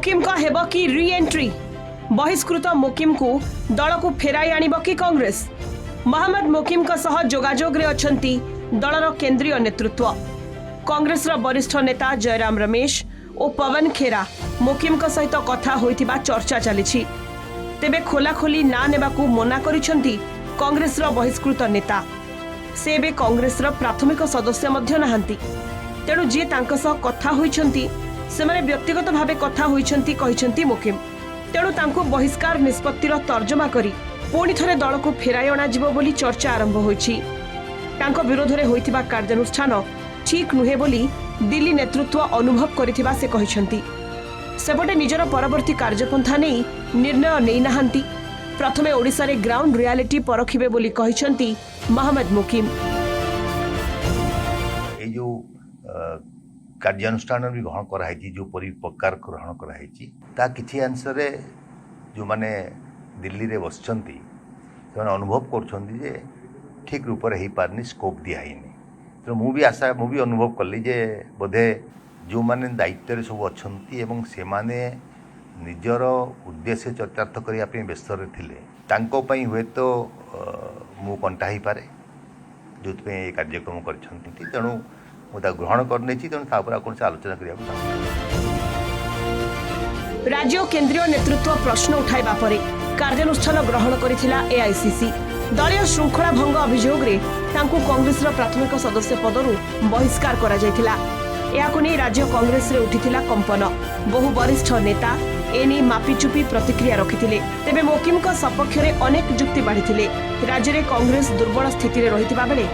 मोकिम का हेब कि री एंट्री बहिष्कृत मोकिम को दल को फेराई आनिब कि कांग्रेस मोहम्मद मोकिम का सह जोगाजोग रे अछंती दलर केंद्रीय नेतृत्व कांग्रेस वरिष्ठ नेता जयराम रमेश और पवन खेरा मोकिम का सहित कथा होइतिबा चर्चा चली तेबे खोलाखोली ना नेबाकू मना करिसेंती कांग्रेस बहिष्कृत नेता से बे कांग्रेस प्राथमिक सदस्य मध्य नाहांती तेणु जी तांक सह कथा होइछंती सेमाने व्यक्तिगत भावे कथा होइछंती कहिछंती मोकिम तेणु तांको बहिष्कार निष्पत्तिर तर्जमा करी पुणी थरे दल को फेराई अणा जिवो बोली चर्चा आरंभ होइछि तांको विरोध रे होइतिबा कार्यानुष्ठान ठीक नुहे बोली दिल्ली नेतृत्व अनुभव करिथिबा से कहिछंती सेपटे निजर परवर्ती कार्यपंथा नहीं निर्णय नहीं नाहांती प्रथमे ओडिसा रे ग्राउंड रियलिटी परखिबे बोली कहिछंती मोहम्मद मोकिम ए जो कार्यानुष्ठान भी ग्रहण कराई जो प्रकार ग्रहण कराई ता किछि अंश रे जो माने दिल्ली रे बसचंती से अनुभव करछंती जे ठीक रूप रे ही पारनी स्कोप दिया हिनी तो मु भी आशा मु भी अनुभव कली जे बोधे जो माने दायित्व रे सब अछंती एवं से माने निजर उद्देश्य चरितार्थ करिया पे व्यस्त रे थिले तांको पई हुए तो मु कंटा ही पारे जोत पे कार्यक्रम करछंती तेणु मुझे ग्रहण करने तेणु कौन से आलोचना करिया राज्य केंद्रीय नेतृत्व प्रश्न उठाइबा परे कार्यानुष्ठान ग्रहण करिथिला एआईसीसी दलीय श्रृंखला भंग अभियोग रे तांकु कांग्रेस प्राथमिक सदस्य पदरु बहिष्कार करा जायथिला याकु नै राज्य कांग्रेस रे उठिथिला कंपन बहु वरिष्ठ नेता एनी मापिचुपी प्रतिक्रिया रखिथिले तेबे मोकिम का सपक्ष रे अनेक जुक्ति बाढिथिले राज्य रे कांग्रेस दुर्बल स्थिति रे रहितिबा बेले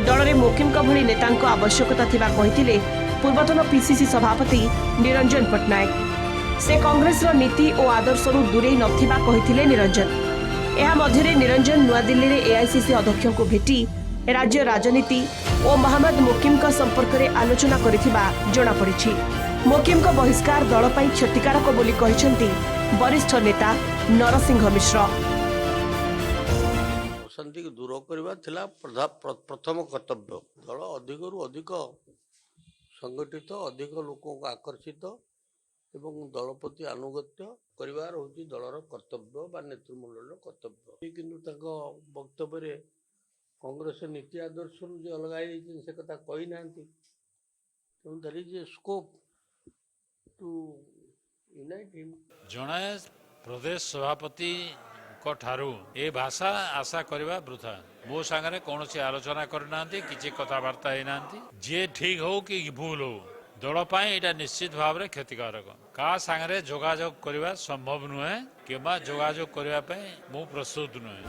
दल रे मोकिम का भली नेतांको आवश्यकता थिबा कहिथिले पूर्वतन पीसीसी सभापति निरंजन पटनायक से कांग्रेस रो नीति और आदर्श रु दूरे नथिबा कहिथिले निरंजन एहा मध्यरे निरंजन नुआ दिल्ली रे एआईसीसी अध्यक्ष को भेटी राज्य राजनीति और मोहम्मद मोकिम का संपर्क रे आलोचना करिथिबा जणा पड़िछि मोकिम का बहिष्कार दल पई क्षतिकारक बोली कहिसेंती वरिष्ठ नेता नरसिंह मिश्र शांति को दूर करवा प्रथम कर्तव्य दल अधिक रु अधिक संगठित अधिक लोकों को आकर्षित एवं दल प्रति आनुगत्य करिवार होची दलर कर्तव्य बा नेतृमंडल कर्तव्य किंतु वक्तव्य कांग्रेस नीति आदर्श जो अलग से कथा कही ना तेणु that is a scope to unite him जड़े प्रदेश सभापति ठारू ए भाषा आशा करवा वृथा मो सांगे कौन आलोचना करना किसी कथबार्ता होना जी ठीक हो कि भूल हो दल यहाँ निश्चित भाव में क्षतिकारक का सांगे जोगाजोग करवा संभव नुहे कि जोगाजोग करने मु प्रस्तुत नुहे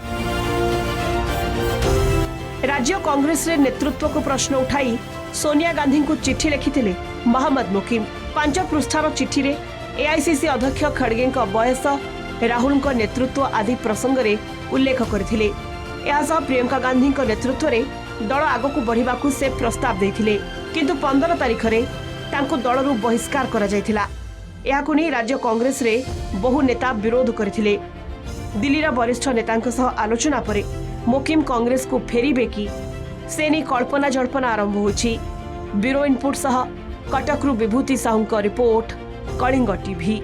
राज्य कांग्रेस रे नेतृत्व को प्रश्न उठाई सोनिया गांधी को चिट्ठी लिखिथिले मोहम्मद मोकिम 5 पृष्ठार चिट्ठी रे एआईसीसी अध्यक्ष खड़गे बयस राहुल का नेतृत्व आदि प्रसंग रे उल्लेख करथिले प्रियंका गांधी नेतृत्व रे दल आग को बढ़िबा को से प्रस्ताव देथिले किंतु 15 तारिख रे तांको दलरु बहिष्कार करा जायथिला याकु नै राज्य कांग्रेस रे बहु नेता विरोध करथिले दिल्ली रा वरिष्ठ नेतांक सह आलोचना परे मोकिम कांग्रेस को फेरिबे कि से नै कल्पना जल्पना आरंभ होछि ब्यूरो इनपुट सह कटक रु विभूति साहू रिपोर्ट कलिंग टीवी।